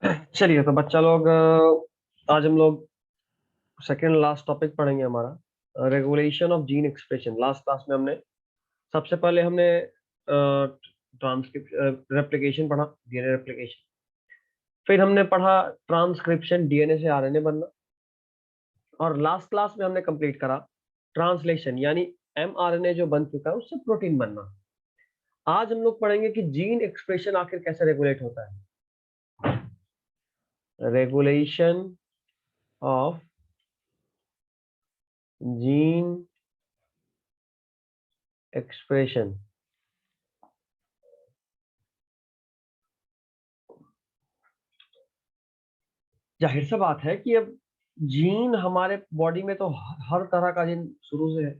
चलिए तो बच्चा लोग आज हम लोग सेकेंड लास्ट टॉपिक पढ़ेंगे हमारा regulation of gene expression. Last class में हमने सबसे पहले हमने ट्रांसक्रिप्ट रेप्लिकेशन पढ़ा, डीएनए रेप्लिकेशन। फिर हमने पढ़ा ट्रांसक्रिप्शन, डीएनए से आरएनए बनना। और लास्ट क्लास में हमने कंप्लीट करा ट्रांसलेशन, यानी एमआरएनए जो बन चुका है उससे प्रोटीन बनना। आज हम लोग पढ़ेंगे कि जीन एक्सप्रेशन आखिर कैसे रेगुलेट होता है। Regulation of gene expression. जाहिर सा बात है कि अब जीन हमारे बॉडी में तो हर तरह का जीन शुरू से है,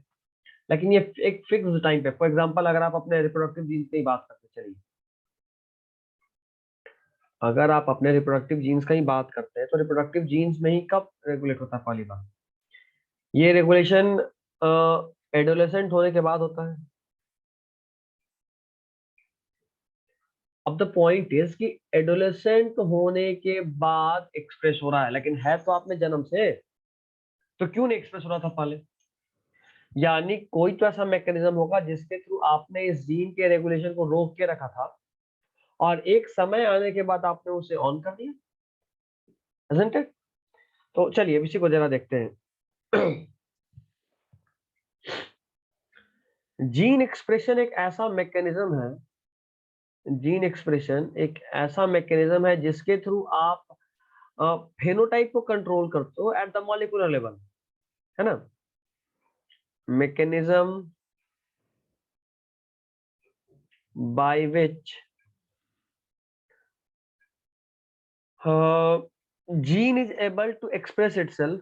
लेकिन ये एक फिक्स टाइम पे। फॉर एग्जांपल, अगर आप अपने रिप्रोडक्टिव जीन्स की बात करते, चलिए अगर आप अपने रिप्रोडक्टिव जीन्स की बात करते हैं तो रिप्रोडक्टिव जीन्स में ही कब रेगुलेट होता है? पहली बात, ये रेगुलेशन एडोलेसेंट होने के बाद होता है। अब द पॉइंट इज कि एडोलेसेंट होने के बाद एक्सप्रेस हो रहा है, लेकिन है तो आप में जन्म से, तो क्यों नहीं एक्सप्रेस हो रहा था पहले? यानी कोई तो ऐसा मैकेनिज्म होगा जिसके थ्रू आपने इस जीन के रेगुलेशन को रोक के रखा था, और एक समय आने के बाद आपने उसे ऑन कर दिया, isn't it? तो चलिए अब इसी को जरा देखते हैं। जीन एक्सप्रेशन एक ऐसा मैकेनिज्म है, जीन एक्सप्रेशन एक ऐसा मैकेनिज्म है जिसके थ्रू आप फेनोटाइप को कंट्रोल करते हो एट द मॉलिक्यूलर लेवल, है ना? Mechanism by which gene is able to express itself,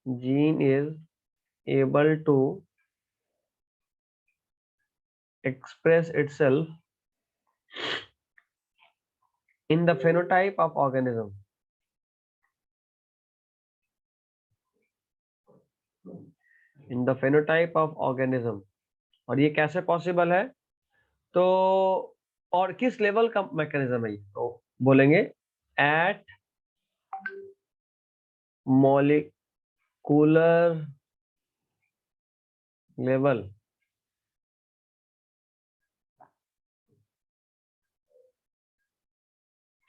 gene is able to express itself in the phenotype of organism, in the phenotype of organism। और ये कैसे possible है? तो और किस लेवल का मैकेनिज्म है ये? तो बोलेंगे एट मॉलिक्यूलर लेवल।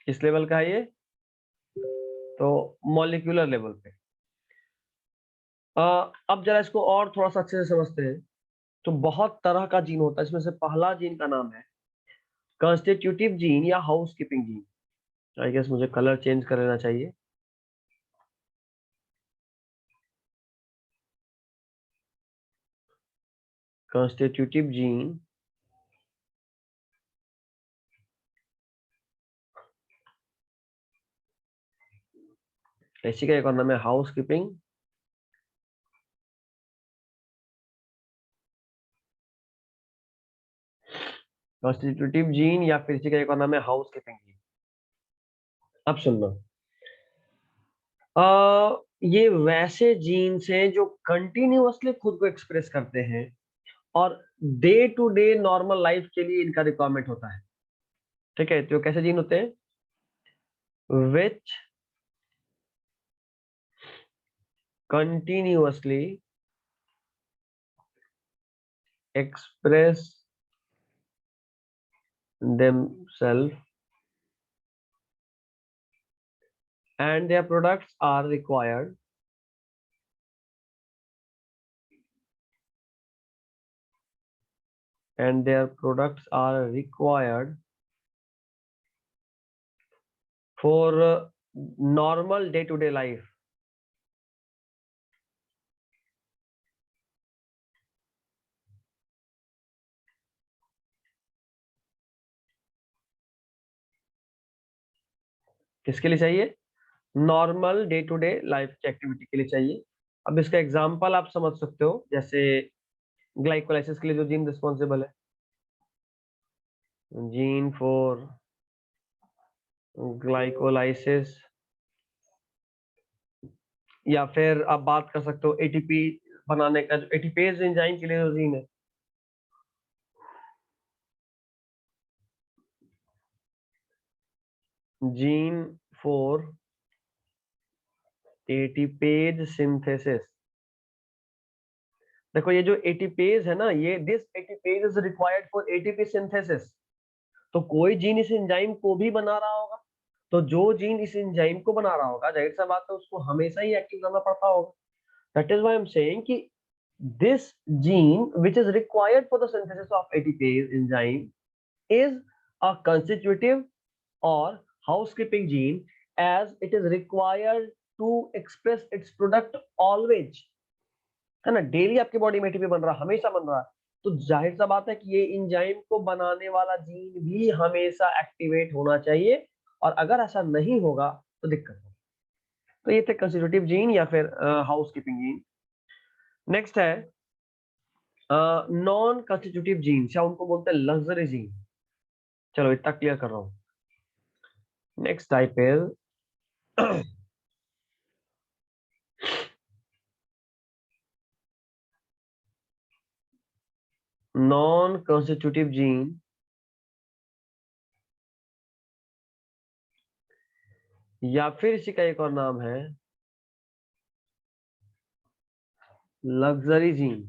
किस लेवल का है ये? तो मॉलिक्यूलर लेवल पे। अब जरा इसको और थोड़ा सा अच्छे से समझते हैं। तो बहुत तरह का जीन होता है, इसमें से पहला जीन का नाम है कॉन्स्टिट्यूटिव जीन या house keeping gene. I guess मुझे कलर चेंज कर लेना चाहिए। कॉन्स्टिट्यूटिव जीन इसी का एक और नाम है हाउस कीपिंग। कॉन्स्टिट्यूटिव जीन या फिर इसी का एक और नाम है हाउस कीपिंग जीन। अब सुनना, ये वैसे जीन्स हैं जो कंटिन्यूअसली खुद को एक्सप्रेस करते हैं, और day to day normal life के लिए इनका रिक्वायरमेंट होता है। ठीक है, तो कैसे जीन होते हैं? विच continuously express themselves and their products are required and their products are required for normal day to day life। किसके लिए चाहिए? Normal day to day life की एक्टिविटी के लिए चाहिए। अब इसका एग्जांपल आप समझ सकते हो, जैसे ग्लाइकोलाइसिस के लिए जो जीन रिस्पॉन्सिबल है, जीन फॉर ग्लाइकोलाइसिस। या फिर आप बात कर सकते हो एटीपी बनाने का, जो एटीपेज एंजाइम के लिए जो जीन है। Gene for ATPase synthesis. देखो ये जो एटीपेज है ना, ये this ATPase is required for ATP synthesis. तो कोई जीन इस एंजाइम को भी बना रहा होगा। तो जो जीन इस एंजाइम को बना रहा होगा, जाहिर सा बात है उसको हमेशा ही एक्टिव करना पड़ता होगा। That is why I am saying कि this gene which is required for the synthesis of ATPase enzyme is a constitutive or housekeeping gene, as it is required to express its product always। है ना, daily आपकी body में ATP बन रहा है, हमेशा बन रहा है। तो जाहिर सा बात है कि ये एंजाइम को बनाने वाला जीन भी हमेशा एक्टिवेट होना चाहिए, और अगर ऐसा नहीं होगा तो दिक्कत है। तो ये थे कंस्टिट्यूटिव जीन या फिर हाउस कीपिंग जीन। नेक्स्ट है नॉन कंस्टिट्यूटिव जीन, या उनको बोलते हैं लग्जरी जीन। चलो इतना क्लियर कर रहा हूं। Next type is non constitutive gene, या फिर इसी का एक और नाम है luxury gene.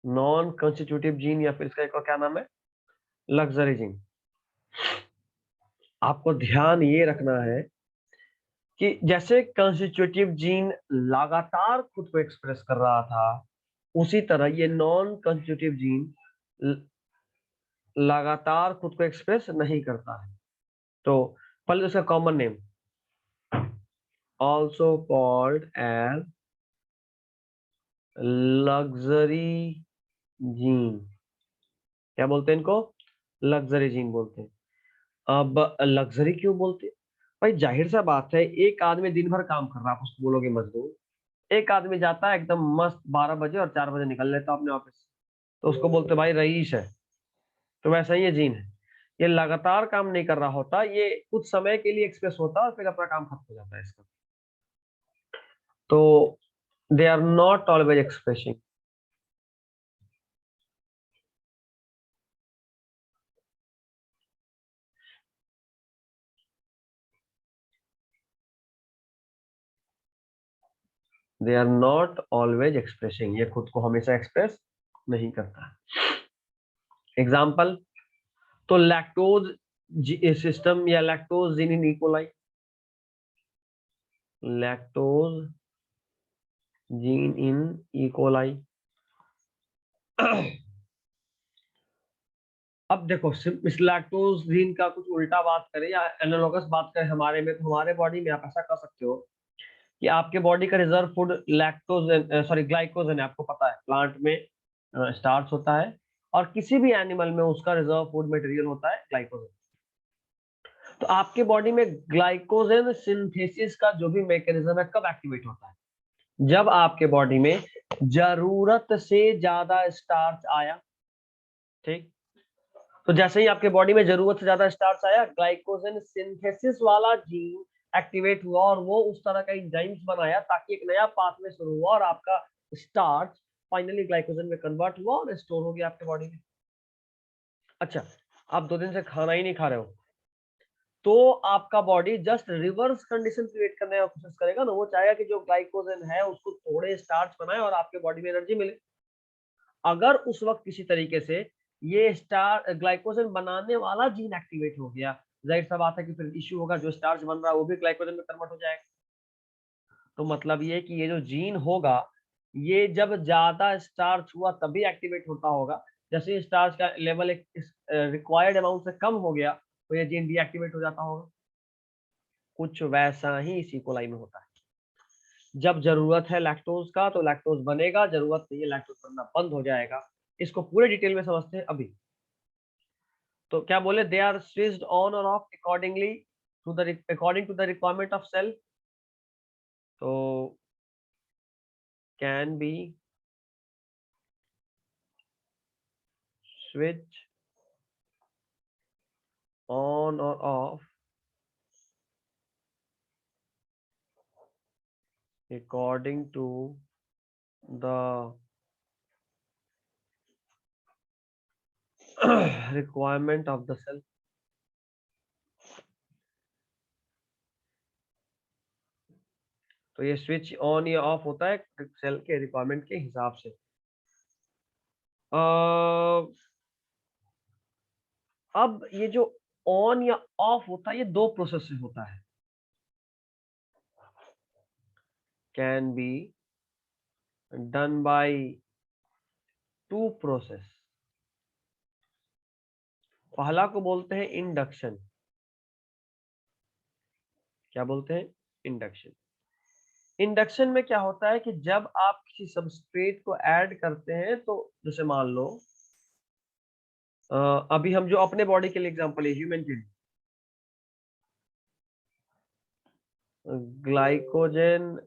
Non constitutive gene या फिर इसका एक और क्या नाम है, लग्जरी जीन। आपको ध्यान ये रखना है कि जैसे कंस्टिट्यूटिव जीन लगातार खुद को एक्सप्रेस कर रहा था, उसी तरह ये नॉन कंस्टिट्यूटिव जीन लगातार खुद को एक्सप्रेस नहीं करता है। तो पहले उसका common name, also called as luxury gene. क्या बोलते हैं इनको, लग्जरी जीन बोलते हैं। अब लग्जरी क्यों बोलते हैं? भाई जाहिर सा बात है, एक आदमी दिन भर काम कर रहा है, आप उसको बोलोगे मजदूर। एक आदमी जाता है एकदम मस्त 12 बजे और 4 बजे निकल लेता है अपने ऑफिस से, तो उसको बोलते हैं भाई रईस है। तो वैसा ही ये जीन है, ये लगातार काम नहीं कर रहा होता, ये कुछ समय के लिए एक्सप्रेस होता है और फिर अपना काम खत्म हो जाता है इसका। तो they are not always expressing. They are not always expressing, ये खुद को हमेशा एक्सप्रेस नहीं करता। एग्जाम्पल, तो लैक्टोज सिस्टम या lactose gene in E coli, lactose gene in E coli. अब देखो इस लैक्टोज जीन का कुछ उल्टा बात करें या एनालॉगस बात करें हमारे में, तो हमारे बॉडी में आप ऐसा कर सकते हो कि आपके बॉडी का reserve food lactose, sorry glycogen है। आपको पता है प्लांट में स्टार्च होता है, और किसी भी एनिमल में उसका रिजर्व फूड मटेरियल होता है ग्लाइकोजन। तो आपके बॉडी में ग्लाइकोजन सिंथेसिस का जो भी मैकेनिज्म है कब एक्टिवेट होता है, जब आपके बॉडी में जरूरत से ज्यादा स्टार्च आया। ठीक, तो जैसे ही आपके बॉडी में जरूरत से ज्यादा स्टार्च आया, ग्लाइकोजन सिंथेसिस वाला जीन एक्टिवेट हुआ, और वो उस तरह का एंजाइम्स बनाया ताकि एक नया पाथवे शुरू हुआ, और आपका स्टार्च फाइनली ग्लाइकोजन में कन्वर्ट हुआ और स्टोर हो गया आपके बॉडी में। अच्छा, आप 2 दिन से खाना ही नहीं खा रहे हो, तो आपका body just reverse condition create करने का कोशिश करेगा ना, वो चाहेगा कि जो ग्लाइकोजन है उसको थोड़े स्टार्च बनाए और आपके बॉडी में एनर्जी मिले। अगर उस वक्त किसी तरीके से ये स्टार ग्लाइकोजन बनाने वाला जीन एक्टिवेट हो गया, जाहिर सा बात है कि फिर इश्यू होगा, जो स्टार्च बन रहा है वो भी ग्लाइकोजन में कन्वर्ट हो जाएगा। तो मतलब ये कि ये जो जीन होगा, ये जब ज्यादा स्टार्च हुआ तभी एक्टिवेट होता होगा। जैसे स्टार्च का लेवल एक रिक्वायर्ड अमाउंट से कम हो गया, तो ये जीन डीएक्टिवेट हो जाता होगा। कुछ वैसा ही इसी कोलाई में होता है। जब जरूरत है लैक्टोज का तो लैक्टोज बनेगा, जरूरत नहीं है लैक्टोज बनना बंद हो जाएगा। इसको पूरे डिटेल में समझते हैं अभी। तो क्या बोले, दे आर स्विच्ड ऑन और off accordingly to the according to the requirement of cell. तो कैन बी स्विच ऑन और off according to the requirement of the cell। तो ये स्विच ऑन या ऑफ होता है सेल के रिक्वायरमेंट के हिसाब से। अब ये जो ऑन या ऑफ होता है ये दो प्रोसेस से होता है। Can be done by two process. पहला को बोलते हैं इंडक्शन। क्या बोलते हैं? इंडक्शन। इंडक्शन में क्या होता है कि जब आप किसी सबस्ट्रेट को ऐड करते हैं, तो जैसे मान लो अभी हम जो अपने बॉडी के लिए एग्जांपल है, ह्यूमन के लिए ग्लाइकोजन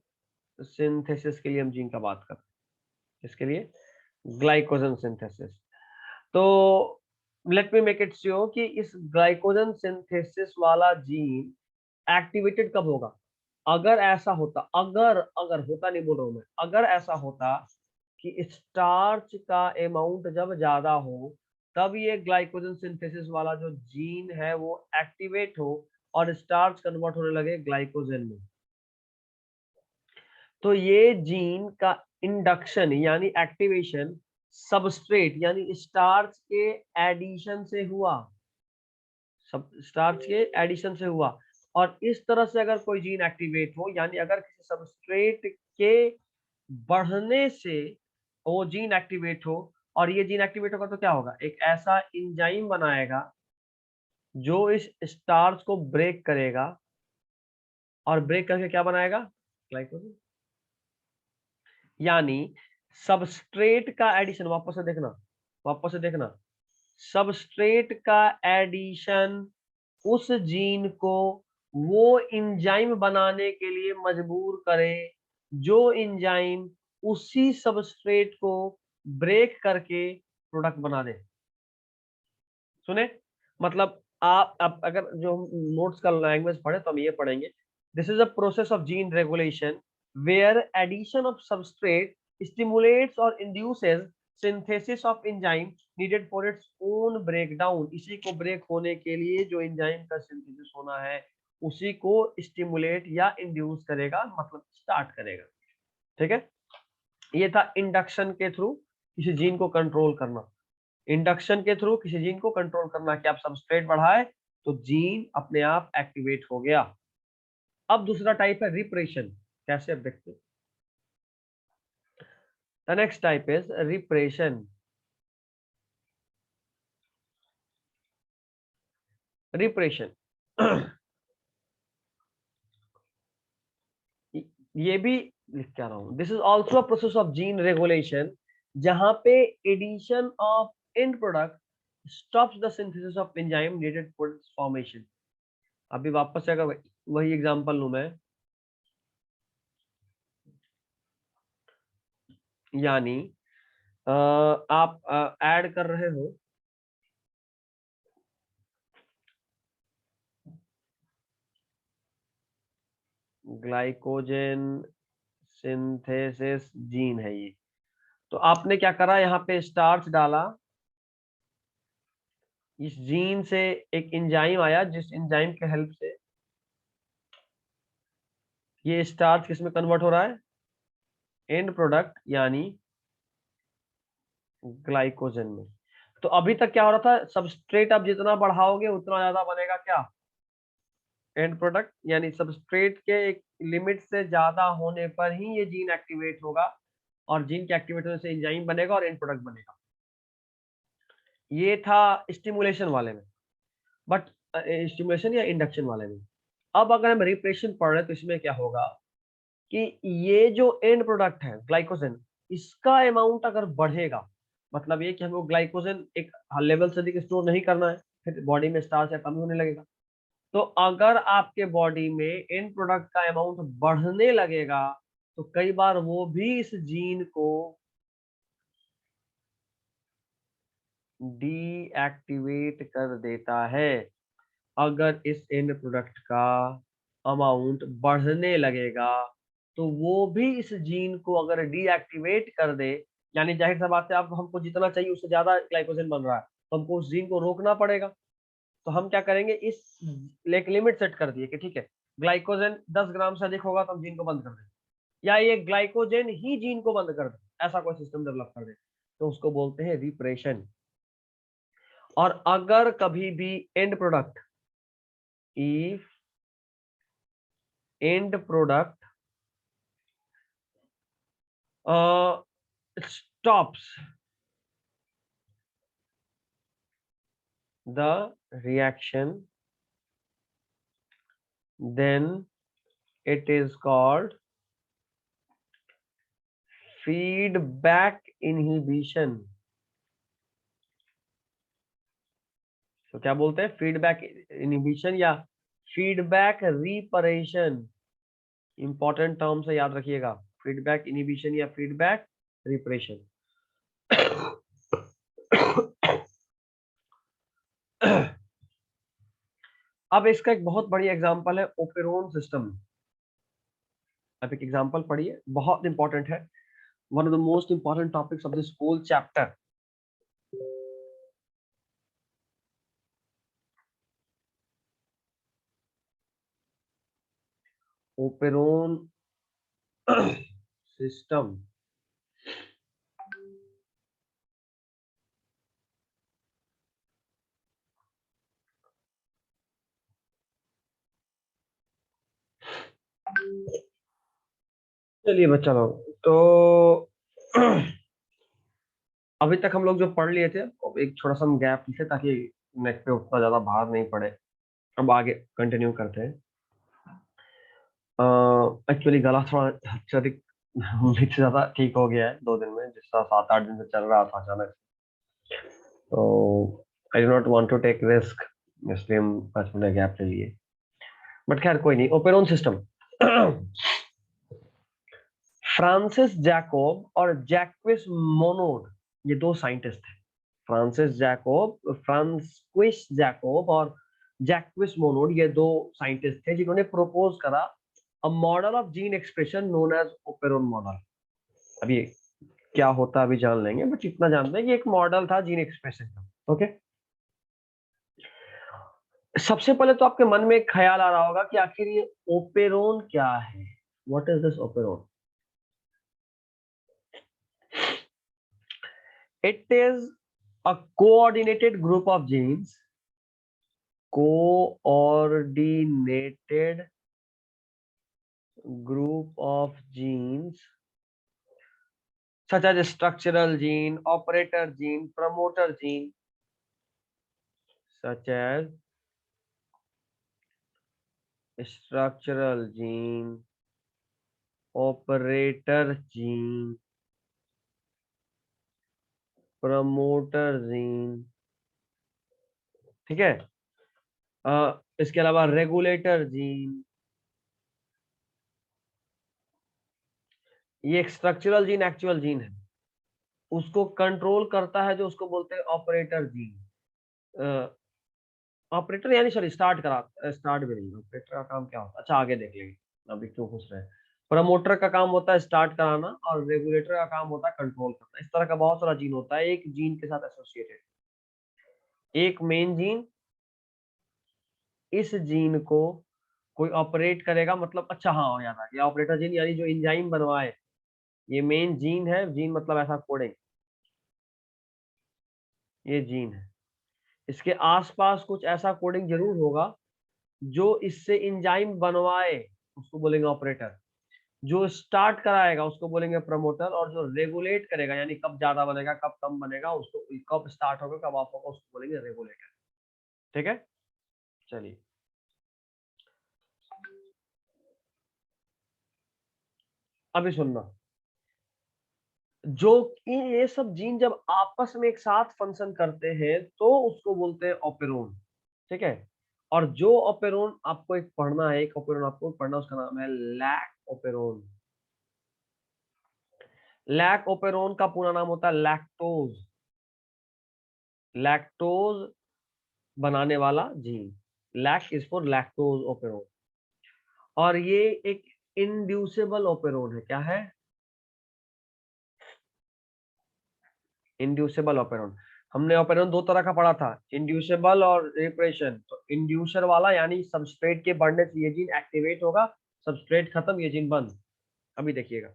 सिंथेसिस के लिए हम जीन का बात करते हैं। इसके लिए ग्लाइकोजन सिंथेसिस। तो let me make it sure कि इस ग्लाइकोजन सिंथेसिस वाला जीन एक्टिवेटेड कब होगा? अगर ऐसा होता, अगर अगर होता नहीं बोल रहा हूं मैं, अगर ऐसा होता कि स्टार्च का अमाउंट जब ज्यादा हो, तब ये ग्लाइकोजन सिंथेसिस वाला जो जीन है वो एक्टिवेट हो और स्टार्च कन्वर्ट होने लगे ग्लाइकोजन में। तो ये जीन का इंडक्शन यानी एक्टिवेशन सबस्ट्रेट यानी स्टार्च के एडिशन से हुआ। सब स्टार्च के एडिशन से हुआ। और इस तरह से अगर कोई जीन एक्टिवेट हो, यानी अगर किसी सबस्ट्रेट के बढ़ने से वो जीन एक्टिवेट हो, और ये जीन एक्टिवेट होगा तो क्या होगा? एक ऐसा एंजाइम बनाएगा जो इस स्टार्च को ब्रेक करेगा, और ब्रेक करके क्या बनाएगा? ग्लाइकोजन। यानी सबस्ट्रेट का एडिशन, वापस से देखना, सबस्ट्रेट का एडिशन उस जीन को वो एंजाइम बनाने के लिए मजबूर करे जो एंजाइम उसी सबस्ट्रेट को ब्रेक करके प्रोडक्ट बना दे। सुने? मतलब आप अब अगर जो नोट्स का लैंग्वेज पढ़े तो हम ये पढ़ेंगे, this is a process of gene regulation where addition of substrate stimulates और induces synthesis of enzyme needed for its own breakdown. इसी को ब्रेक होने के लिए जो एंजाइम का सिंथेसिस होना है उसी को स्टिमुलेट या इंड्यूस करेगा, मतलब स्टार्ट करेगा। ठीक है? ये था इंडक्शन के थ्रू किसी जीन को कंट्रोल करना। इंडक्शन के थ्रू किसी जीन को कंट्रोल करना कि आप सबस्ट्रेट बढ़ाए तो जीन अपने आप एक्टिवेट हो गया। अब दूसरा टाइप है रिप्रेशन। कैसे? अब देखते हैं। The next type is repression. Repression ये भी लिख के आ रहा हूं। This is also a process of gene regulation जहां पे addition of end product stops the synthesis of enzyme needed for its formation. अभी वापस से अगर वही एग्जांपल लूं मैं, यानी आप ऐड कर रहे हो ग्लाइकोजन सिंथेसिस जीन है ये। तो आपने क्या करा, यहाँ पे स्टार्च डाला, इस जीन से एक एंजाइम आया जिस एंजाइम के हेल्प से ये स्टार्च किस में कन्वर्ट हो रहा है? एंड प्रोडक्ट यानी ग्लाइकोजन में। तो अभी तक क्या हो रहा था? सबस्ट्रेट आप जितना बढ़ाओगे उतना ज्यादा बनेगा क्या? And product. यानी सबस्ट्रेट के एक लिमिट से ज्यादा होने पर ही ये जीन एक्टिवेट होगा, और जीन के एक्टिवेट होने से एंजाइम बनेगा और एंड प्रोडक्ट बनेगा। ये था स्टिमुलेशन वाले में, बट स्टिमुलेशन या इंडक्शन वाले में। अब अगर हम रिप्रेशन पढ़ रहे हैं तो इसमें क्या होगा कि ये जो एंड प्रोडक्ट है ग्लाइकोजन, इसका अमाउंट अगर बढ़ेगा, मतलब ये कि हमको ग्लाइकोजन एक लेवल से अधिक स्टोर नहीं करना है, फिर बॉडी में स्टार्च या कम होने लगेगा। तो अगर आपके बॉडी में एंड प्रोडक्ट का अमाउंट बढ़ने लगेगा तो कई बार वो भी इस जीन को डीएक्टिवेट कर देता है। अगर इस एंड प्रोडक्ट का अमाउंट बढ़ने लगेगा तो वो भी इस जीन को अगर डीएक्टिवेट कर दे, यानी जाहिर सा बात है, आप हमको जितना चाहिए उससे ज्यादा ग्लाइकोजन बन रहा है, तो हमको उस जीन को रोकना पड़ेगा। तो हम क्या करेंगे, इस एक लिमिट सेट कर दिए कि ठीक है, ग्लाइकोजन 10 ग्राम से अधिक होगा तो हम जीन को बंद कर दें, या ये ग्लाइकोजन ही जीन को बंद कर दे, ऐसा कोई सिस्टम डेवलप कर दे, तो उसको बोलते हैं रिप्रेशन। और अगर कभी भी and product, if and product stops the reaction, then it is called feedback inhibition। तो क्या बोलते हैं, फीडबैक इनहिबिशन या फीडबैक रिपरेशन। इंपॉर्टेंट टर्म से याद रखिएगा, फीडबैक इनहिबिशन या फीडबैक रिपरेशन। अब इसका एक बहुत बड़ी एग्जांपल है ओपेरोन सिस्टम। अब एक एग्जांपल पढ़िए, बहुत इंपॉर्टेंट है, one of the most important topics of this whole chapter. Operon system. चलिए बच्चा लोग, तो अभी तक हम लोग जो पढ़ लिए थे, अब एक छोटा सा हम गैप लिखे ताकि नेक पे उतना ज्यादा भार नहीं पड़े। अब आगे कंटिन्यू करते हैं। एक्चुअली गला थोड़ा अत्यधिक से ज्यादा ठीक हो गया है 2 दिन में, जिस तरह 7-8 दिन से चल रहा था अचानक। तो I do not want to take risk, इसलिए हम 5 मिनट गैप ले लिए। बट खैर कोई नहीं। Operon system. फ्रांसिस जैकोब और जैक्विस मोनोड, ये 2 साइंटिस्ट थे। फ्रांसक्विस जैकोब और जैक्विस मोनोड, ये 2 साइंटिस्ट थे जिन्होंने प्रपोज करा a model of gene expression known as operon model. अभी क्या होता है अभी जान लेंगे, बट इतना जानते हैं कि एक मॉडल था जीन एक्सप्रेशन का। ओके, सबसे पहले तो आपके मन में एक ख्याल आ रहा होगा कि आखिर ये ओपेरोन क्या है, what is this operon. It is a coordinated coordinated group of genes such as structural gene, operator gene, promoter gene, such as structural gene, operator gene, promoter gene, ठीक है। इसके अलावा रेगुलेटर जीन, ये एक structural gene actual gene है, उसको control करता है जो उसको बोलते हैं ऑपरेटर जीन। ऑपरेटर यानी सॉरी, स्टार्ट भी नहीं, ऑपरेटर का काम क्या होता है, अच्छा आगे देख लेंगे, अभी क्यों पूछ रहे हैं। प्रमोटर का काम होता है स्टार्ट कराना, और रेगुलेटर का काम होता है कंट्रोल करना। इस तरह का बहुत सारा जीन होता है एक जीन के साथ एसोसिएटेड। एक मेन जीन, इस जीन को कोई ऑपरेट करेगा, मतलब अच्छा हाँ हो जाता है, ये ऑपरेटर जीन यानी जो इंजाइम बनवाए, ये मेन जीन है। जीन मतलब ऐसा कोडिंग, ये जीन है। इसके आसपास कुछ ऐसा कोडिंग जरूर होगा जो इससे इंजाइम बनवाए, उसको बोलेंगे ऑपरेटर। जो स्टार्ट कराएगा उसको बोलेंगे प्रमोटर, और जो रेगुलेट करेगा यानी कब ज्यादा बनेगा कब कम बनेगा, उसको कब स्टार्ट होगा कब ऑफ होगा, उसको बोलेंगे रेगुलेटर। ठीक है, चलिए अभी सुनना। जो ये सब जीन जब आपस में एक साथ फंक्शन करते हैं तो उसको बोलते हैं ओपेरोन। ठीक है, और जो ओपेरोन आपको एक पढ़ना है, एक ओपेरोन आपको पढ़ना, उसका नाम है लैक ओपेरोन। लैक ओपेरोन का पूरा नाम होता है लैक्टोज। लैक्टोज बनाने वाला gene, lac is for lactose operon. और ये एक इंड्यूसिबल ओपेरोन है। क्या है? Inducible operon. हमने ओपेरोन दो तरह का पढ़ा था, इंड्यूसिबल और रिप्रेशन। तो इंड्यूसर वाला यानी सबस्ट्रेट के बढ़ने से ये जीन एक्टिवेट होगा, सबस्ट्रेट खत्म, ये जीन बंद। अभी देखिएगा,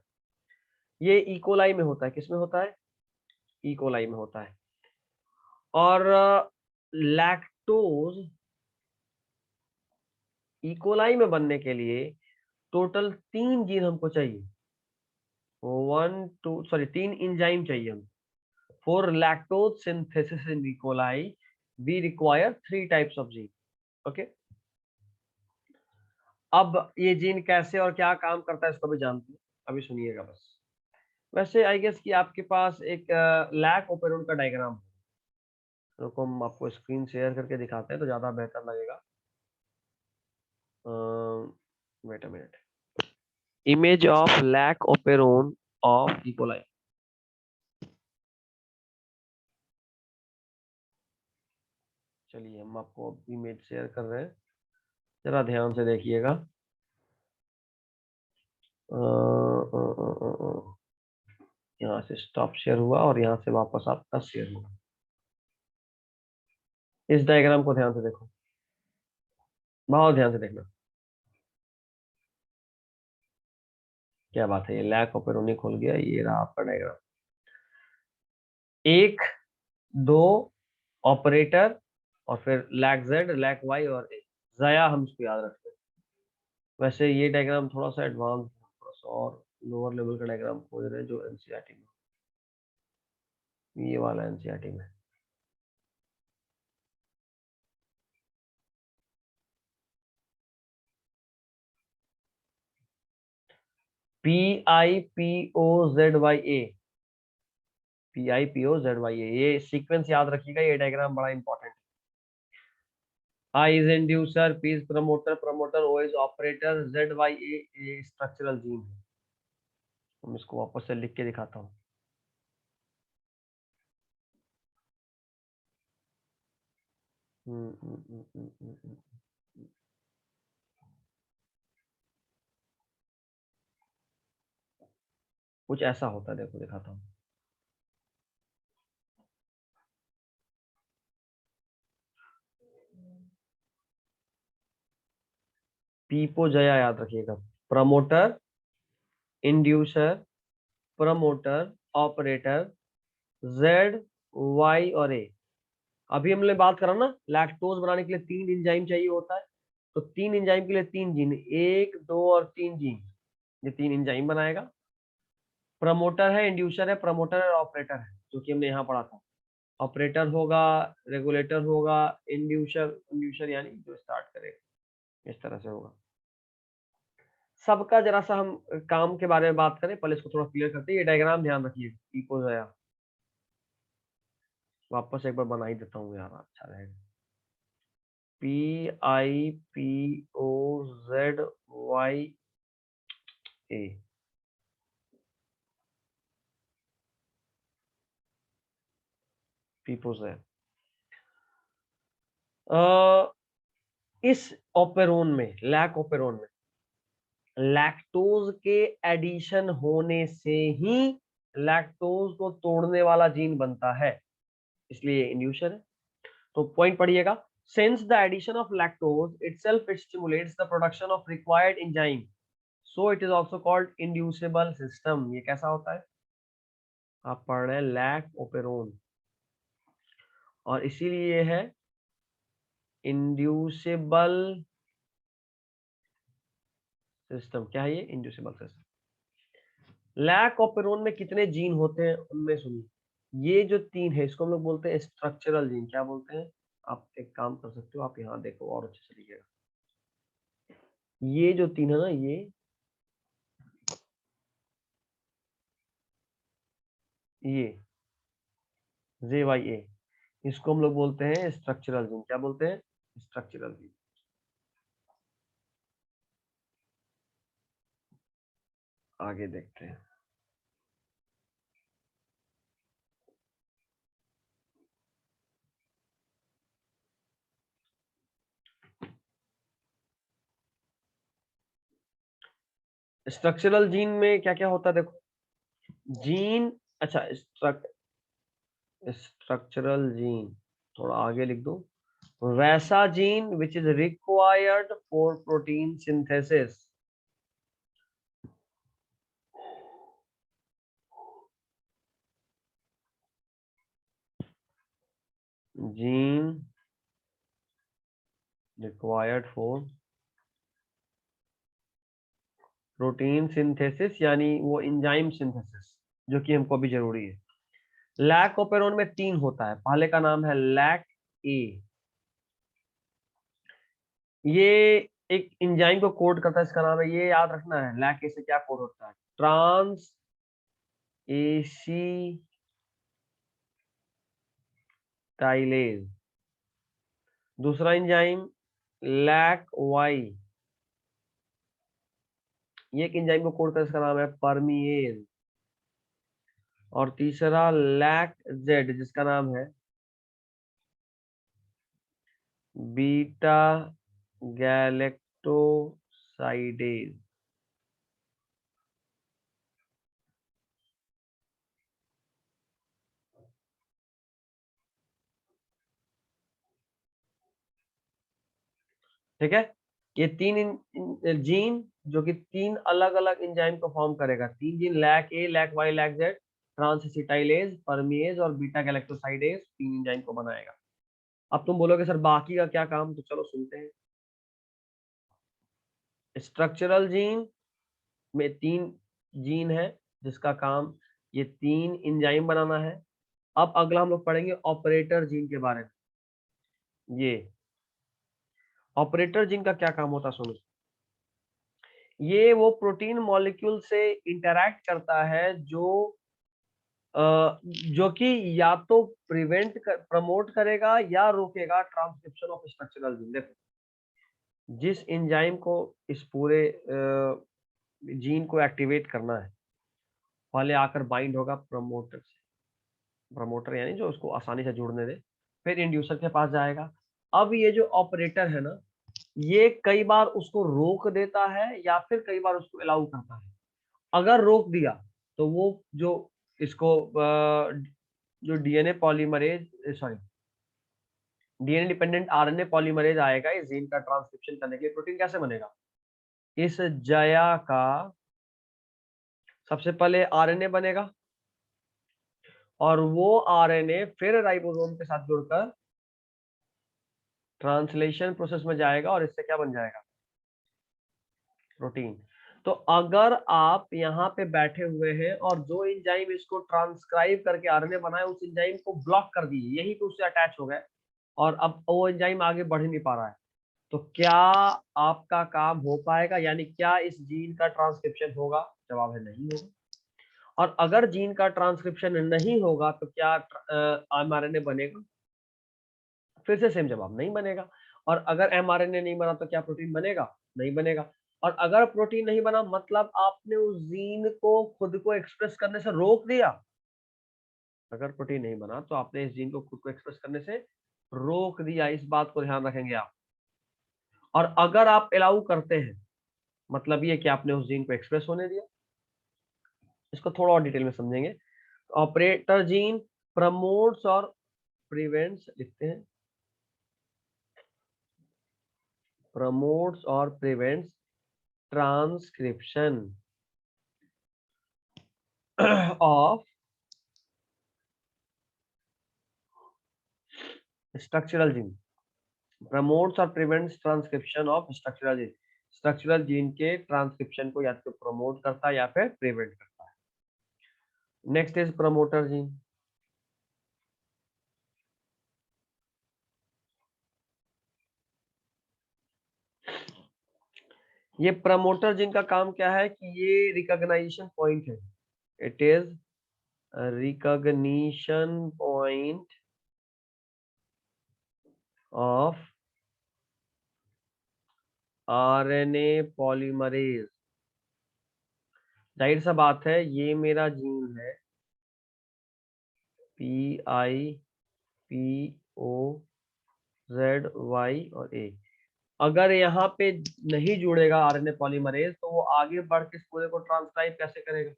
ये इकोलाई में होता है। किसमें होता है? इकोलाई में होता है। और लैक्टोज इकोलाई में बनने के लिए टोटल 3 जीन हमको चाहिए। 3 इंजाइम चाहिए हम। For lactose synthesis in E coli we require 3 types of gene. Okay, अब ये जीन कैसे और क्या काम करता है इसको भी जानते हैं, अभी सुनिएगा बस। वैसे आई गेस कि आपके पास एक लैक ओपेरोन का डायग्राम है। रुको, हम आपको स्क्रीन शेयर करके दिखाते हैं तो ज्यादा बेहतर लगेगा। Wait a minute. Image of lac operon of E coli. चलिए, हम आपको इमेज शेयर कर रहे हैं, जरा ध्यान से देखिएगा। यहाँ से स्टॉप शेयर हुआ और यहाँ से वापस आपका शेयर हुआ। इस डायग्राम को ध्यान से देखो, बहुत ध्यान से देखना। क्या बात है, ये लैक ओपेरोनी खुल गया। ये रहा आपका डायग्राम। 1 2 ऑपरेटर, और फिर लैक जेड, लैक वाई और ए। जया हम इसको याद रखते हैं। वैसे ये डायग्राम थोड़ा सा एडवांस, थोड़ा सा और लोअर लेवल का डायग्राम खोज रहे हैं जो एनसीईआरटी में, ये वाला एनसीईआरटी में। PIPOZYA, PIPOZYA, ये सीक्वेंस याद रखिएगा, ये डायग्राम बड़ा इंपॉर्टेंट है। I is inducer, P is promoter, promoter O is operator, ZYA ये स्ट्रक्चरल जीन है। हम इसको वापस से लिख के दिखाता हूँ। कुछ ऐसा होता है, देखो दिखाता हूँ। पीपो जया याद रखिएगा। Promoter, inducer, promoter, operator, Z, Y और ए। अभी हमने बात करा ना, लैक्टोज बनाने के लिए 3 एंजाइम चाहिए होता है। तो 3 एंजाइम के लिए 3 जीन, 1 2 और 3 जीन, ये 3 एंजाइम बनाएगा। प्रमोटर है, इंड्यूसर है, प्रमोटर है, ऑपरेटर है, जो कि हमने यहाँ पढ़ा था। ऑपरेटर होगा, रेगुलेटर होगा, इंड्यूसर, इंड्यूसर यानी जो स्टार्ट करेगा, इस तरह से होगा। सबका जरा सा हम काम के बारे में बात करें, पहले इसको थोड़ा क्लियर करते हैं। ये डायग्राम ध्यान रखिए, इको गया, वापस एक बार बना ही देता हूँ यार, अच्छा रहेगा। PIPOZYA, पीपोजै। इस ओपेरोन में, लैक ओपेरोन में, लैक्टोज के एडिशन होने से ही लैक्टोज को तोड़ने वाला जीन बनता है, इसलिए इंड्यूसर है। तो पॉइंट पढ़िएगा। Since the addition of lactose itself it stimulates the production of required enzyme, so it is also called inducible system। ये कैसा होता है? आप पढ़ रहे हैं लैक ओपेरोन, और इसीलिए ये है इंड्यूसिबल सिस्टम। क्या है ये? Inducible system. लैक ओपेरोन में कितने जीन होते हैं उनमें सुनिए, ये जो 3 है इसको हम लोग बोलते हैं स्ट्रक्चरल जीन। क्या बोलते हैं? आप एक काम कर सकते हो, आप यहाँ देखो और अच्छे से लिखिएगा। ये जो 3 है ना, ये JYA, इसको हम लोग बोलते हैं स्ट्रक्चरल जीन। क्या बोलते हैं? Structural gene. आगे देखते हैं। स्ट्रक्चरल जीन में क्या क्या होता है देखो, जीन, अच्छा स्ट्रक्चरल जीन थोड़ा आगे लिख दो, वैसा gene which is required for protein synthesis, gene required for protein synthesis, यानी वो एंजाइम सिंथेसिस जो कि हमको अभी जरूरी है। लैक ओपेरोन में 3 होता है, पहले का नाम है लैक ए, ये एक एंजाइम को कोड करता है, इसका नाम है, ये याद रखना है, लैक ए से क्या कोड होता है, ट्रांस एसी टाइलेज। दूसरा एंजाइम लैक वाई, ये एक एंजाइम को कोड करता है, इसका नाम है परमीएज। और तीसरा लैक जेड, जिसका नाम है बीटा गैलेक्टोसाइडेज। ठीक है, ये 3 जीन जो कि 3 अलग अलग एंजाइम को फॉर्म करेगा, 3 gene, lac A, lac Y, lac Z, transacetylase, permease और बीटा गैलेक्टोसाइडेज, 3 एंजाइम को बनाएगा। अब तुम बोलोगे सर बाकी का क्या काम, तो चलो सुनते हैं। स्ट्रक्चरल जीन में 3 जीन है जिसका काम ये 3 एंजाइम बनाना है। अब अगला हम लोग पढ़ेंगे ऑपरेटर जीन के बारे में। ये ऑपरेटर जीन का क्या काम होता है सुनो, ये वो प्रोटीन मॉलिक्यूल से इंटरैक्ट करता है जो कि या तो प्रमोट करेगा या रोकेगा ट्रांसक्रिप्शन ऑफ स्ट्रक्चरल जीन। देखो, जिस एंजाइम को इस पूरे जीन को एक्टिवेट करना है, पहले आकर बाइंड होगा प्रमोटर से, प्रमोटर यानी जो उसको आसानी से जुड़ने दे, फिर इंड्यूसर के पास जाएगा। अब ये जो ऑपरेटर है ना, ये कई बार उसको रोक देता है या फिर कई बार उसको अलाउ करता है। अगर रोक दिया तो वो जो इसको जो DNA polymerase, sorry, DNA dependent RNA polymerase आएगा इस जीन का ट्रांसक्रिप्शन करने के लिए। प्रोटीन कैसे बनेगा, इस जया का सबसे पहले आरएनए बनेगा और वो आरएनए फिर राइबोसोम के साथ जुड़कर ट्रांसलेशन प्रोसेस में जाएगा और इससे क्या बन जाएगा, प्रोटीन। तो अगर आप यहाँ पे बैठे हुए हैं और जो एंजाइम इसको ट्रांसक्राइब करके आरएनए बनाए, उस एंजाइम को ब्लॉक कर दिए, यही तो उससे अटैच हो गए और अब वो एंजाइम आगे बढ़ ही नहीं पा रहा है, तो क्या आपका काम हो पाएगा, यानी क्या इस जीन का ट्रांसक्रिप्शन होगा? जवाब है नहीं होगा। और अगर जीन का ट्रांसक्रिप्शन नहीं होगा तो क्या एमआरएनए बनेगा? फिर से सेम जवाब, नहीं बनेगा। और अगर एमआरएनए नहीं बना तो क्या प्रोटीन बनेगा? नहीं बनेगा। और अगर प्रोटीन नहीं बना मतलब आपने उस जीन को खुद को एक्सप्रेस करने से रोक दिया। अगर प्रोटीन नहीं बना तो आपने इस जीन को खुद को एक्सप्रेस करने से रोक दिया, इस बात को ध्यान रखेंगे आप। और अगर आप अलाउ करते हैं मतलब ये कि आपने उस जीन को एक्सप्रेस होने दिया। इसको थोड़ा और डिटेल में समझेंगे। ऑपरेटर जीन प्रमोट्स और प्रिवेंट्स, लिखते हैं, प्रमोट्स और prevents transcription of structural gene, promotes or prevents transcription of structural gene, structural gene के ट्रांसक्रिप्शन को या तो प्रमोट करता है या फिर प्रिवेंट करता है। Next is promoter gene. ये प्रमोटर जीन का काम क्या है कि ये रिकॉग्नाइजेशन पॉइंट है, it is recognition point of RNA polymerase. जाहिर सा बात है ये मेरा जीन है PIPOZY और A, अगर यहाँ पे नहीं जुड़ेगा आरएनए पॉलीमरेज तो वो आगे बढ़ के इस पूरे को ट्रांसक्राइब कैसे करेगा?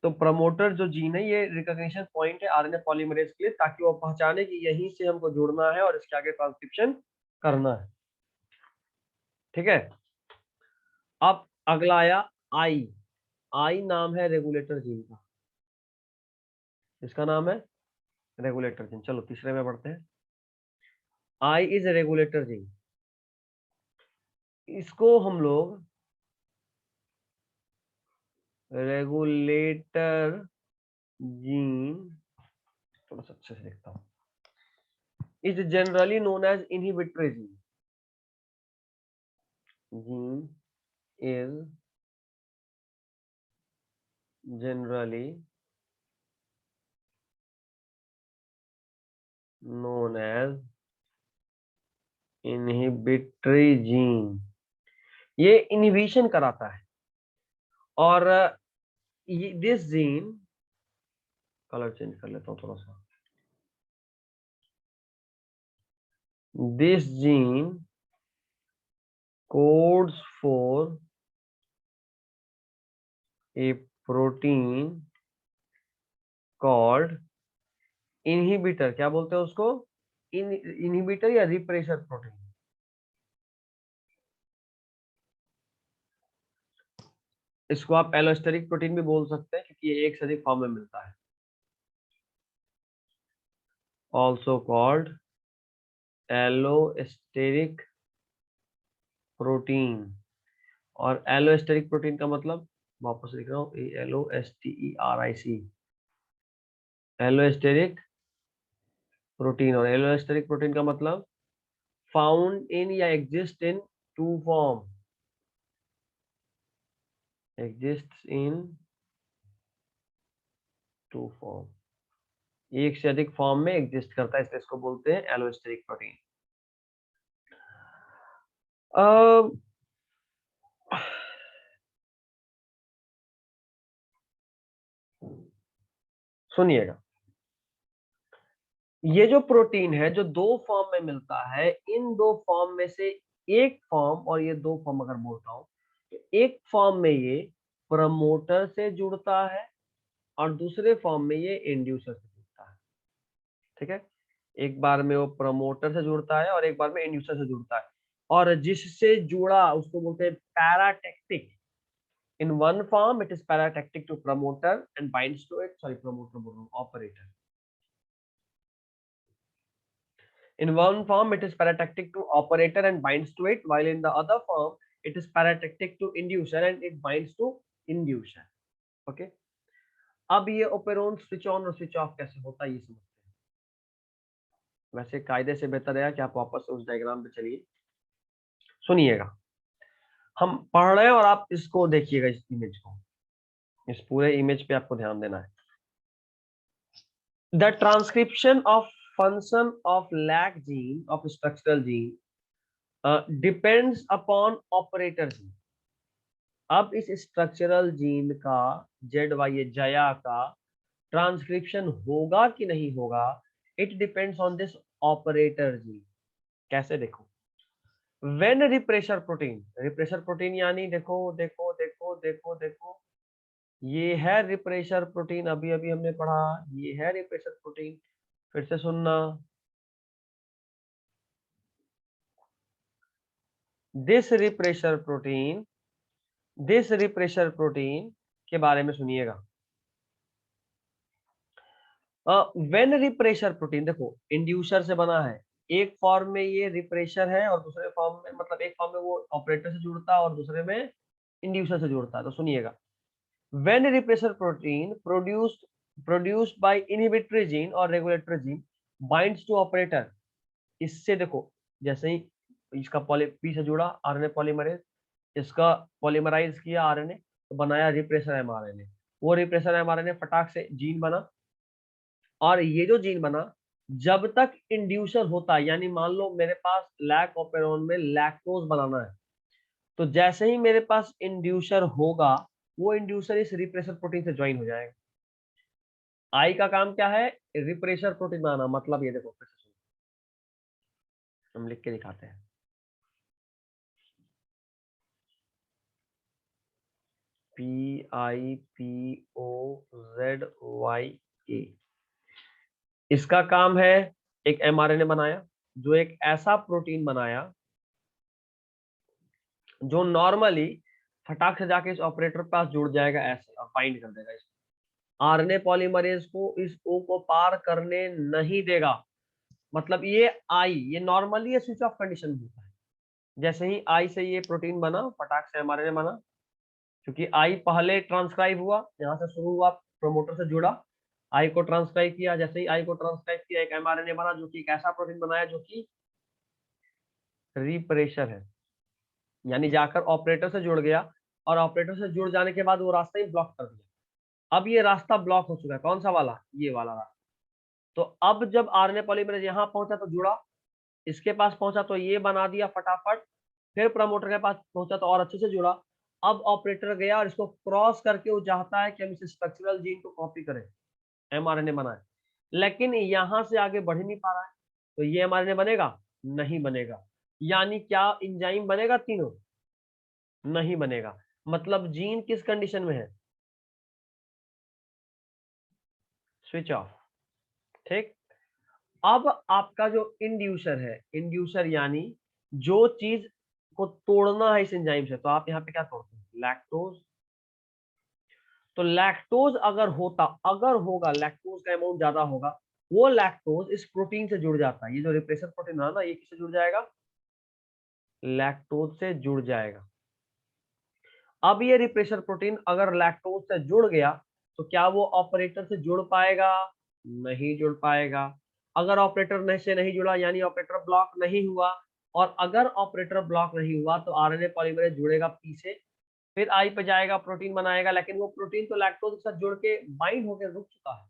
तो प्रमोटर जो जीन है ये रिकॉग्निशन पॉइंट है आरएनए पॉलीमरेज के लिए, ताकि वो पहचाने कि यहीं से हमको जुड़ना है और इसके आगे ट्रांसक्रिप्शन करना है। ठीक है, अब अगला आया आई। आई नाम है रेगुलेटर जीन का। इसका नाम है रेगुलेटर जीन। चलो तीसरे में बढ़ते हैं। I is a regulator gene. इसको हम लोग रेगुलेटर जीन, थोड़ा सा अच्छे से लिखता हूं, is generally known as inhibitory gene. Gene is generally known as inhibitory gene। ये इनहिबिशन कराता है और दिस जीन, कलर चेंज कर लेता हूँ थोड़ा सा, this gene codes for a protein called inhibitor। क्या बोलते हैं उसको? इनहिबिटर या रिप्रेशर प्रोटीन। इसको आप एलोस्टेरिक प्रोटीन भी बोल सकते हैं क्योंकि ये एक से अधिक फॉर्म में मिलता है। Also called allosteric protein. और एलोस्टेरिक प्रोटीन का मतलब वापस लिख रहा हूँ, LOSTERIC, एलोस्टेरिक प्रोटीन। और एलोस्टेरिक प्रोटीन का मतलब फाउंड इन या exist in two form, exist in two form, एक से अधिक फॉर्म में एग्जिस्ट करता है, इसलिए इसको बोलते हैं एलोस्टेरिक प्रोटीन। सुनिएगा, ये जो प्रोटीन है जो दो फॉर्म में मिलता है, इन दो फॉर्म में से एक फॉर्म, और ये दो फॉर्म अगर बोलता हूं तो एक फॉर्म में ये प्रमोटर से जुड़ता है और दूसरे फॉर्म में ये इंड्यूसर से जुड़ता है। ठीक है, एक बार में वो प्रमोटर से जुड़ता है और एक बार में इंड्यूसर से जुड़ता है, और जिससे जुड़ा उसको बोलते हैं paratactic. In one form it is paratactic to promoter and binds to it, sorry promoter बोल रहा हूं, operator. In one form, it is paratactic to operator and binds to it, while in the other form, it is paratactic to inducer and it binds to inducer. Okay? अब ये operon switch on और switch off कैसे होता है ये समझते हैं। वैसे कायदे से बेहतर है कि आप वापस उस डायग्राम पे चलिए, सुनिएगा। हम पढ़ रहे हैं और आप इसको देखिएगा, इस इमेज को, इस पूरे इमेज पे आपको ध्यान देना है। The transcription of function of lac gene of structural gene depends upon operator gene. अब इस स्ट्रक्चरल जीन का जया का ट्रांसक्रिप्शन होगा कि नहीं होगा, it depends on this operator gene. कैसे? देखो, व्हेन रिप्रेशर प्रोटीन यानी देखो देखो देखो देखो देखो, ये है रिप्रेशर प्रोटीन, अभी अभी हमने पढ़ा, ये है रिप्रेशर प्रोटीन। फिर से सुनना, this refresher protein, this refresher protein के बारे में सुनिएगा। व्हेन रिप्रेशर प्रोटीन, देखो इंड्यूसर से बना है, एक फॉर्म में ये रिप्रेशर है और दूसरे फॉर्म में, मतलब एक फॉर्म में वो ऑपरेटर से जुड़ता है और दूसरे में इंड्यूसर से जुड़ता है। तो सुनिएगा, when repressor protein produced by inhibitory gene और regulatory gene binds to operator. इससे देखो, जैसे ही इसका पॉली पी से जुड़ा आरएनए पॉलीमरेज, इसका पॉलीमराइज किया आरएनए तो बनाया रिप्रेशर एमआरएनए, वो रिप्रेशर एमआरएनए फटाक से जीन बना, और ये जो जीन बना जब तक इंड्यूसर होता है, यानी मान लो मेरे पास लैक ऑपेरॉन में लैक्टोज बनाना है, तो जैसे ही मेरे पास इंड्यूसर होगा वो इंड्यूसर इस रिप्रेशर प्रोटीन से ज्वाइन हो जाएगा। आई का काम क्या है? रिप्रेशर प्रोटीन बनाना। मतलब ये देखो, हम लिख के दिखाते हैं। PIPOZYA। इसका काम है, एक mRNA बनाया जो एक ऐसा प्रोटीन बनाया जो नॉर्मली फटाक से जाके इस ऑपरेटर के पास जुड़ जाएगा ऐसे और बाइंड कर देगा इसको। आरएनए पॉलीमरेज को इस ओ को पार करने नहीं देगा। मतलब ये आई, ये नॉर्मली ये स्विच ऑफ कंडीशन होता है। जैसे ही आई से ये प्रोटीन बना, फटाक से एमआरएनए बना, क्योंकि आई पहले ट्रांसक्राइब हुआ, यहाँ से शुरू हुआ, प्रोमोटर से जुड़ा, आई को ट्रांसक्राइब किया। जैसे ही आई को ट्रांसक्राइब किया, एक एमआरएनए बना जो कि एक ऐसा प्रोटीन बनाया जो कि रिप्रेशर है, यानी जाकर ऑपरेटर से जुड़ गया और ऑपरेटर से जुड़ जाने के बाद वो रास्ता ही ब्लॉक कर दिया। अब ये रास्ता ब्लॉक हो चुका है, कौन सा वाला, ये वाला रास्ता। तो अब जब आरएनए पॉलीमरेज यहाँ पहुंचा तो जुड़ा, इसके पास पहुंचा तो ये बना दिया फटाफट, फिर प्रमोटर के पास पहुंचा तो और अच्छे से जुड़ा। अब ऑपरेटर गया और इसको क्रॉस करके वो चाहता है कि हम इस स्ट्रक्चरल जीन को कॉपी करें, एमआरएनए बनाए, लेकिन यहां से आगे बढ़ ही नहीं पा रहा है। तो ये एमआरएनए बनेगा, नहीं बनेगा। यानी क्या इंजाइम बनेगा तीनों, नहीं बनेगा। मतलब जीन किस कंडीशन में है, स्विच ऑफ। ठीक। अब आपका जो इंड्यूसर है, इंड्यूसर यानी जो चीज को तोड़ना है इस एंजाइम से, तो आप यहाँ पे क्या तोड़ते हैं, लैक्टोज। तो लैक्टोज अगर होता, अगर होगा लैक्टोज का अमाउंट ज्यादा होगा, वो लैक्टोज इस प्रोटीन से जुड़ जाता है। ये जो रिप्रेसर प्रोटीन है ना, ये किससे जुड़ जाएगा, लैक्टोज से जुड़ जाएगा। अब ये रिप्रेसर प्रोटीन अगर लैक्टोज से जुड़ गया तो क्या वो ऑपरेटर से जुड़ पाएगा, नहीं जुड़ पाएगा। अगर ऑपरेटर से नहीं जुड़ा यानी ऑपरेटर ब्लॉक नहीं हुआ, और अगर ऑपरेटर ब्लॉक नहीं हुआ तो आरएनए पॉलीमरेज जुड़ेगा पी से, फिर आई पे जाएगा, प्रोटीन बनाएगा, लेकिन वो प्रोटीन तो लैक्टोज के साथ जुड़ के बाइंड होकर रुक चुका है।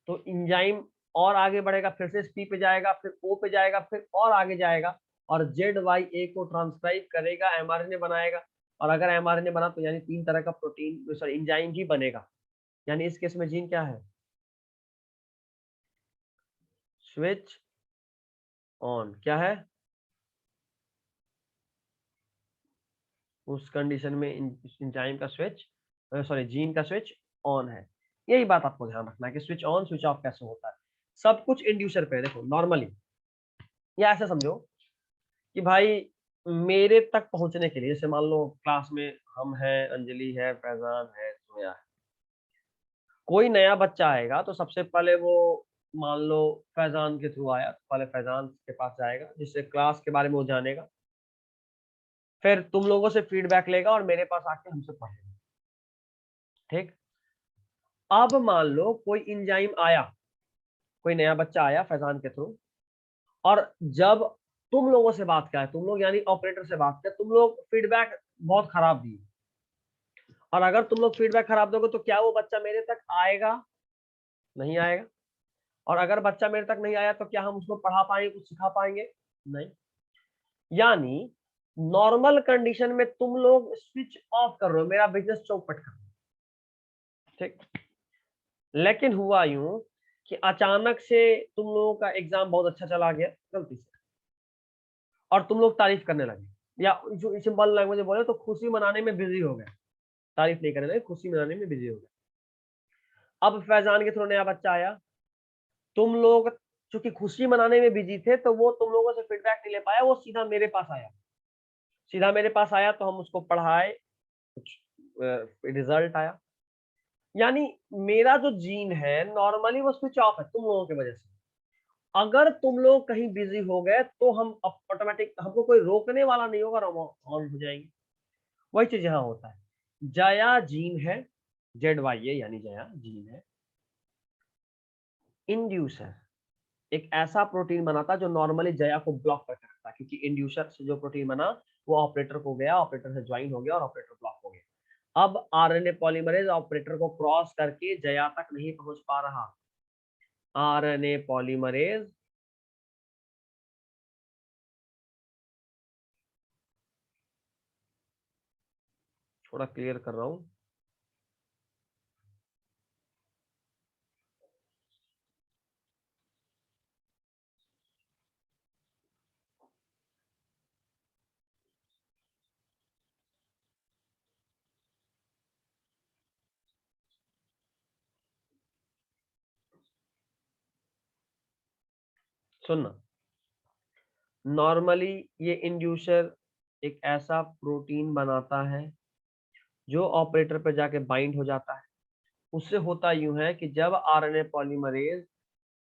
तो इंजाइम और आगे बढ़ेगा, फिर से पी पे जाएगा, फिर ओ पे जाएगा, फिर और आगे जाएगा और जेड वाई ए को ट्रांसक्राइब करेगा, एमआरएनए बनाएगा। और अगर एमआरएनए बना तो यानी 3 तरह का प्रोटीन, सॉरी इंजाइम ही बनेगा। यानी इस केस में जीन क्या है, स्विच ऑन। क्या है, उस कंडीशन में इंजाइम का स्विच, सॉरी जीन का स्विच ऑन है। यही बात आपको ध्यान रखना है कि स्विच ऑन स्विच ऑफ कैसे होता है। सब कुछ इंड्यूसर पे है। देखो नॉर्मली या ऐसे समझो कि भाई मेरे तक पहुंचने के लिए, जैसे मान लो क्लास में हम हैं, अंजलि है, फैजान है, सोया है, कोई नया बच्चा आएगा तो सबसे पहले वो मान लो फैजान के थ्रू आया, तो पहले फैजान के पास जाएगा जिससे क्लास के बारे में वो जानेगा, फिर तुम लोगों से फीडबैक लेगा और मेरे पास आके हमसे पढ़ेगा। ठीक। अब मान लो कोई इंजाइम आया, कोई नया बच्चा आया फैजान के थ्रू, और जब तुम लोगों से बात किया, तुम लोग यानी ऑपरेटर से बात किया, तुम लोग फीडबैक बहुत खराब दिए, और अगर तुम लोग फीडबैक खराब दोगे तो क्या वो बच्चा मेरे तक आएगा, नहीं आएगा। और अगर बच्चा मेरे तक नहीं आया तो क्या हम उसको पढ़ा पाएंगे, कुछ सिखा पाएंगे, नहीं। यानी नॉर्मल कंडीशन में तुम लोग स्विच ऑफ कर रहे हो, मेरा बिजनेस चौपट कर रहे हो। ठीक। लेकिन हुआ यूं कि अचानक से तुम लोगों का एग्जाम बहुत अच्छा चला गया गलती से, और तुम लोग तारीफ करने लगे, या जो सिंपल लैंग्वेज में बोले तो खुशी मनाने में बिजी हो गए, तारीफ नहीं करने लगे, खुशी मनाने में बिजी हो गए। अब फैजान के थ्रू नया बच्चा आया, तुम लोग चूंकि खुशी मनाने में बिजी थे तो वो तुम लोगों से फीडबैक नहीं ले पाया, वो सीधा मेरे पास आया, सीधा मेरे पास आया तो हम उसको पढ़ाए, कुछ रिजल्ट आया। यानी मेरा जो जीन है नॉर्मली वो स्विच ऑफ है तुम लोगों की वजह से। अगर तुम लोग कहीं बिजी हो गए तो हम ऑटोमेटिक, हमको कोई रोकने वाला नहीं होगा और हम ऑन हो जाएंगे। वही चीज यहाँ होता है। जया जीन है, जेड वाई ए यानी जया जीन है, इंड्यूसर एक ऐसा प्रोटीन बनाता जो नॉर्मली जया को ब्लॉक करके रखता है, क्योंकि इंड्यूसर से जो प्रोटीन बना वो ऑपरेटर को गया, ऑपरेटर से ज्वाइन हो गया और ऑपरेटर ब्लॉक हो गया। अब आरएनए पॉलीमरेज ऑपरेटर को क्रॉस करके जया तक नहीं पहुंच पा रहा। आरएनए पॉलीमरेज थोड़ा क्लियर कर रहा हूं, सुनना, नॉर्मली ये इंड्यूसर एक ऐसा प्रोटीन बनाता है जो ऑपरेटर पर जाके बाइंड हो जाता है। उससे होता यूं है कि जब आरएनए पॉलीमरेज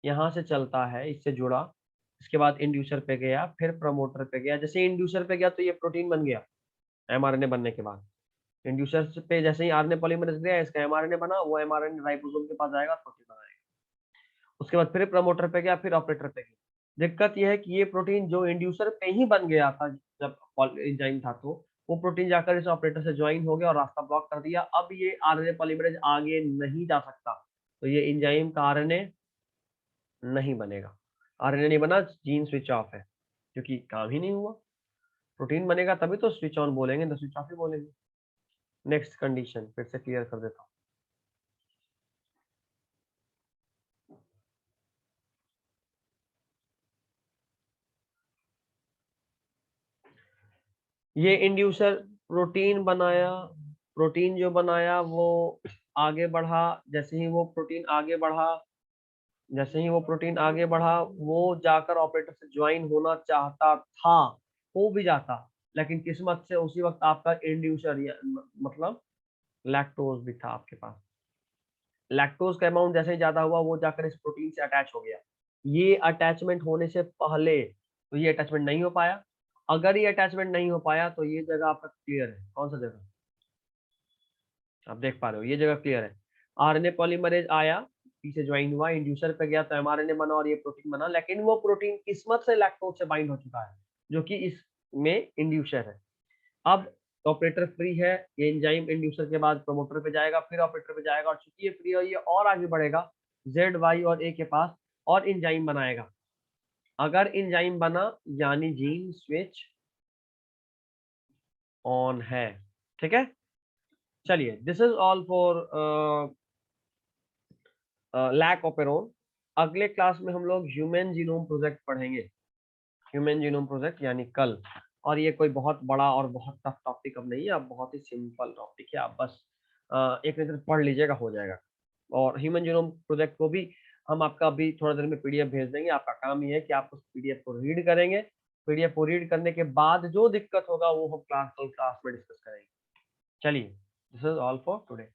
यहाँ से चलता है, इससे जुड़ा, इसके बाद इंड्यूसर पे गया, फिर प्रमोटर पे गया। जैसे इंड्यूसर पे गया तो ये प्रोटीन बन गया एमआरएनए बनने के बाद। इंड्यूसर पे जैसे ही आरएनए पॉलीमरेज गया, इसका एमआरएनए बना, वो एमआरएनए राइबोसोम के पास जाएगा, प्रोटीन बनाएगा। उसके बाद फिर प्रमोटर पे गया, फिर ऑपरेटर पे गया। दिक्कत यह है कि ये प्रोटीन जो इंड्यूसर पे ही बन गया था जब एंजाइम था, तो वो प्रोटीन जाकर इस ऑपरेटर से ज्वाइन हो गया और रास्ता ब्लॉक कर दिया। अब ये आरएनए पॉलीमरेज आगे नहीं जा सकता, तो ये एंजाइम का आरएनए नहीं बनेगा। आरएनए नहीं बना, जीन स्विच ऑफ है, क्योंकि काम ही नहीं हुआ। प्रोटीन बनेगा तभी तो स्विच ऑन बोलेंगे, तो स्विच ऑफ ही बोलेंगे। नेक्स्ट कंडीशन फिर से क्लियर कर देता हूँ। ये इंड्यूसर प्रोटीन बनाया, प्रोटीन जो बनाया वो आगे बढ़ा। जैसे ही वो प्रोटीन आगे बढ़ा, जैसे ही वो प्रोटीन आगे बढ़ा, वो जाकर ऑपरेटर से ज्वाइन होना चाहता था, हो भी जाता, लेकिन किस्मत से उसी वक्त आपका इंड्यूसर मतलब लैक्टोज भी था आपके पास। लैक्टोज का अमाउंट जैसे ही ज्यादा हुआ, वो जाकर इस प्रोटीन से अटैच हो गया। ये अटैचमेंट होने से पहले तो ये अटैचमेंट नहीं हो पाया। अगर ये अटैचमेंट नहीं हो पाया तो ये जगह आपका क्लियर है। कौन सा जगह आप देख पा रहे हो? ये जगह क्लियर है। आरएनए पॉलीमरेज आया, पीछे ज्वाइन हुआ, इंड्यूसर पे गया तो एमआरएनए बना और ये प्रोटीन बना, लेकिन वो प्रोटीन किस्मत से लैक्टोज से बाइंड हो चुका है, जो कि इसमें इंड्यूसर है। अब ऑपरेटर फ्री है, ये एंजाइम इंड्यूसर के बाद प्रमोटर पे जाएगा, फिर ऑपरेटर पे जाएगा, और चूंकि ये फ्री है, ये और आगे बढ़ेगा जेड वाई और ए के पास, और एंजाइम बनाएगा। अगर एंजाइम बना यानी जीन स्विच ऑन है। ठीक है, चलिए, this is all for lac operon. अगले क्लास में हम लोग ह्यूमन जीनोम प्रोजेक्ट पढ़ेंगे। ह्यूमन जीनोम प्रोजेक्ट यानी कल। और ये कोई बहुत बड़ा और बहुत टफ टॉपिक अब नहीं है, अब बहुत ही सिंपल टॉपिक है। आप बस एक नजर पढ़ लीजिएगा, हो जाएगा। और ह्यूमन जीनोम प्रोजेक्ट को भी हम आपका अभी थोड़ा देर में पीडीएफ भेज देंगे। आपका काम ये है कि आप उस पीडीएफ को रीड करेंगे। पीडीएफ को रीड करने के बाद जो दिक्कत होगा वो हम क्लास में डिस्कस करेंगे। चलिए, this is all for today.